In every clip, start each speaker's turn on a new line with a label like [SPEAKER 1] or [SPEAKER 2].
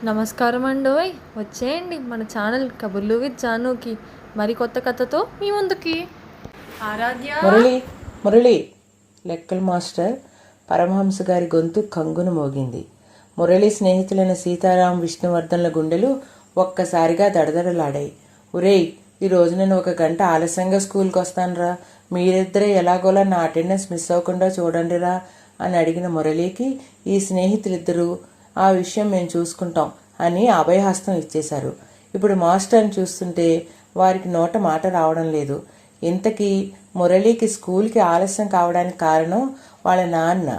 [SPEAKER 1] నమస్కారం అండోయ్, వచ్చేయండి మన ఛానల్ కబుర్లు విత్ జానుకి మరి కొత్త కథతో మీ ముందుకి. ఆరాధ్య
[SPEAKER 2] మురళి లెక్కల మాస్టర్ పరమహంస గారి గొంతు కంగున మోగింది. మురళి స్నేహితులైన సీతారాం, విష్ణువర్ధన్ల గుండెలు ఒక్కసారిగా దడదడలాడాయి. ఉరేయ్, ఈ రోజు నేను 1 గంట ఆలస్యంగా స్కూల్కి వస్తానురా, మీరిద్దరే ఎలాగోలా నా అటెండెన్స్ మిస్ అవ్వకుండా చూడండిరా అని అడిగిన మురళికి ఈ స్నేహితులిద్దరూ ఆ విషయం మేము చూసుకుంటాం అని అభయహస్తం ఇచ్చేశారు. ఇప్పుడు మాస్టర్ని చూస్తుంటే వారికి నోట మాట రావడం లేదు. ఇంతకీ మురళికి స్కూల్కి ఆలస్యం కావడానికి కారణం వాళ్ళ నాన్న.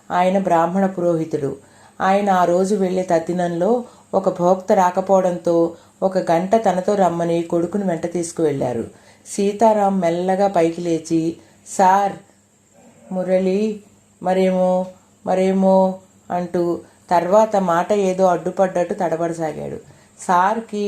[SPEAKER 2] ఆయన బ్రాహ్మణ పురోహితుడు. ఆయన ఆ రోజు వెళ్లే తద్దినంలో ఒక భోక్త రాకపోవడంతో 1 గంట తనతో రమ్మని కొడుకుని వెంట తీసుకువెళ్లారు. సీతారాం మెల్లగా పైకి లేచి, సార్, మురళి మరేమో అంటూ తర్వాత మాట ఏదో అడ్డుపడ్డట్టు తడబడసాగాడు. సార్కి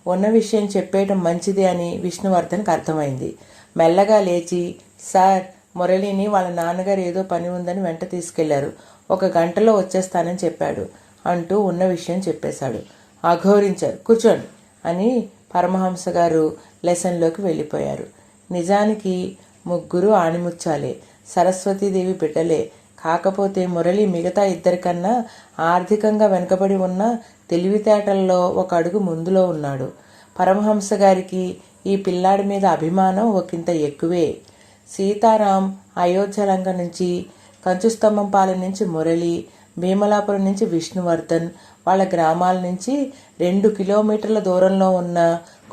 [SPEAKER 2] ఉన్న విషయం చెప్పేయటం మంచిది అని విష్ణువర్ధన్కి అర్థమైంది. మెల్లగా లేచి, సార్, మురళిని వాళ్ళ నాన్నగారు ఏదో పని ఉందని వెంట తీసుకెళ్లారు, 1 గంటలో వచ్చేస్తానని చెప్పాడు అంటూ ఉన్న విషయం చెప్పేశాడు. అఘోరించారు, కూర్చోండి అని పరమహంస గారు లెసన్లోకి వెళ్ళిపోయారు. నిజానికి ముగ్గురు ఆణిముచ్చాలే, సరస్వతీదేవి బిడ్డలే. కాకపోతే మురళి మిగతా ఇద్దరికన్నా ఆర్థికంగా వెనుకబడి ఉన్న తెలివితేటల్లో 1 అడుగు ముందులో ఉన్నాడు. పరమహంస గారికి ఈ పిల్లాడి మీద అభిమానం ఒకంత ఎక్కువే. సీతారాం అయోధ్యలంక నుంచి, కంచుస్తంభంపాలెం నుంచి మురళి, భీమలాపురం నుంచి విష్ణువర్ధన్ వాళ్ళ గ్రామాల నుంచి 2 కిలోమీటర్ల దూరంలో ఉన్న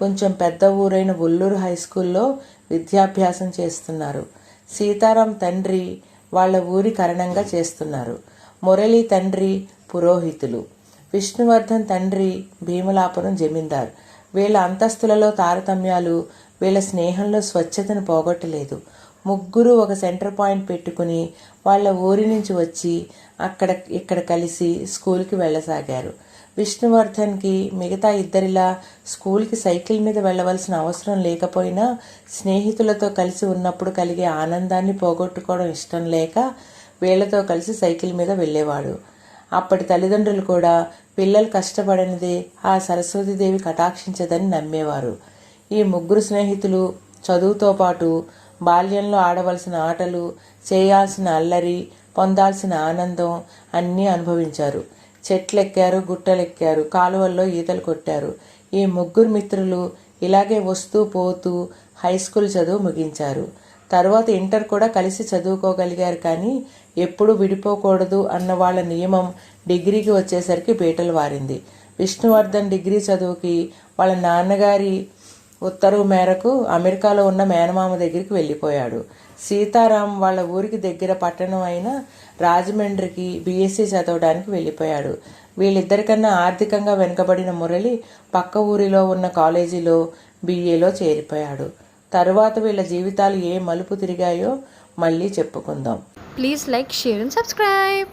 [SPEAKER 2] కొంచెం పెద్ద ఊరైన ఒల్లూరు హైస్కూల్లో విద్యాభ్యాసం చేస్తున్నారు. సీతారాం తండ్రి వాళ్ళ ఊరి కరణంగా చేస్తున్నారు. మురళి తండ్రి పురోహితులు. విష్ణువర్ధన్ తండ్రి భీమలాపురం జమీందార్. వీళ్ళ అంతస్తులలో తారతమ్యాలు వీళ్ళ స్నేహంలో స్వచ్ఛతను పోగొట్టలేదు. ముగ్గురు ఒక సెంటర్ పాయింట్ పెట్టుకుని వాళ్ళ ఊరి నుంచి వచ్చి ఇక్కడ కలిసి స్కూల్కి వెళ్ళసాగారు. విష్ణువర్ధన్కి మిగతా ఇద్దరిలా స్కూల్కి సైకిల్ మీద వెళ్ళవలసిన అవసరం లేకపోయినా స్నేహితులతో కలిసి ఉన్నప్పుడు కలిగే ఆనందాన్ని పోగొట్టుకోవడం ఇష్టం లేక వీళ్లతో కలిసి సైకిల్ మీద వెళ్ళేవాడు. అప్పటి తల్లిదండ్రులు కూడా పిల్లలు కష్టపడనిదే ఆ సరస్వతీదేవి కటాక్షించదని నమ్మేవారు. ఈ ముగ్గురు స్నేహితులు చదువుతో పాటు బాల్యంలో ఆడవలసిన ఆటలు, చేయాల్సిన అల్లరి, పొందాల్సిన ఆనందం అన్నీ అనుభవించారు. చెట్లెక్కారు, గుట్టలెక్కారు, కాలువల్లో ఈతలు కొట్టారు. ఈ ముగ్గురు మిత్రులు ఇలాగే వస్తూ పోతూ హై స్కూల్ చదువు ముగించారు. తర్వాత ఇంటర్ కూడా కలిసి చదువుకోగలిగారు. కానీ ఎప్పుడూ విడిపోకూడదు అన్న వాళ్ళ నియమం డిగ్రీకి వచ్చేసరికి బీటలు వారింది. విష్ణువర్ధన్ డిగ్రీ చదువుకి వాళ్ళ నాన్నగారి ఉత్తర్వు మేరకు అమెరికాలో ఉన్న మేనమామ దగ్గరికి వెళ్ళిపోయాడు. సీతారాం వాళ్ళ ఊరికి దగ్గర పట్టణం అయిన రాజమండ్రికి బీఎస్సీ చదవడానికి వెళ్ళిపోయాడు. వీళ్ళిద్దరికన్నా ఆర్థికంగా వెనుకబడిన మురళి పక్క ఊరిలో ఉన్న కాలేజీలో బీఏలో చేరిపోయాడు. తరువాత వీళ్ళ జీవితాలు ఏ మలుపు తిరిగాయో మళ్ళీ చెప్పుకుందాం.
[SPEAKER 1] Please like, share and subscribe.